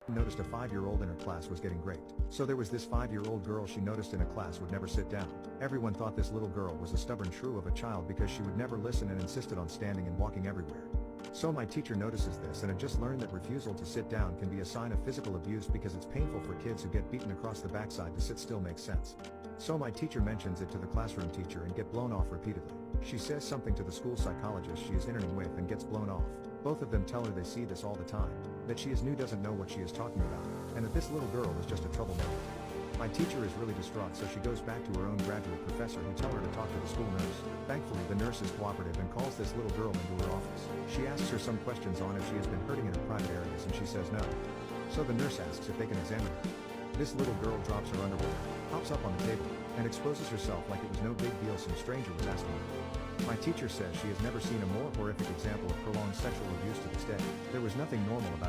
Noticed a 5-year-old in her class was getting raped. So there was this 5-year-old girl she noticed in a class would never sit down. Everyone thought this little girl was a stubborn shrew of a child because she would never listen and insisted on standing and walking everywhere. So my teacher notices this and had just learned that refusal to sit down can be a sign of physical abuse because it's painful for kids who get beaten across the backside to sit still makes sense. So my teacher mentions it to the classroom teacher and get blown off repeatedly. She says something to the school psychologist she is interning with and gets blown off. Both of them tell her they see this all the time, that she is new doesn't know what she is talking about, and that this little girl is just a troublemaker. My teacher is really distraught, so she goes back to her own graduate professor who tell her to talk to the school nurse. Thankfully the nurse is cooperative and calls this little girl into her office. She asks her some questions on if she has been hurting in her private areas and she says no. So the nurse asks if they can examine her. This little girl drops her underwear, hops up on the table, and exposes herself like it was no big deal some stranger was asking her. My teacher says she has never seen a more horrific example of prolonged sexual abuse to this day. There was nothing normal about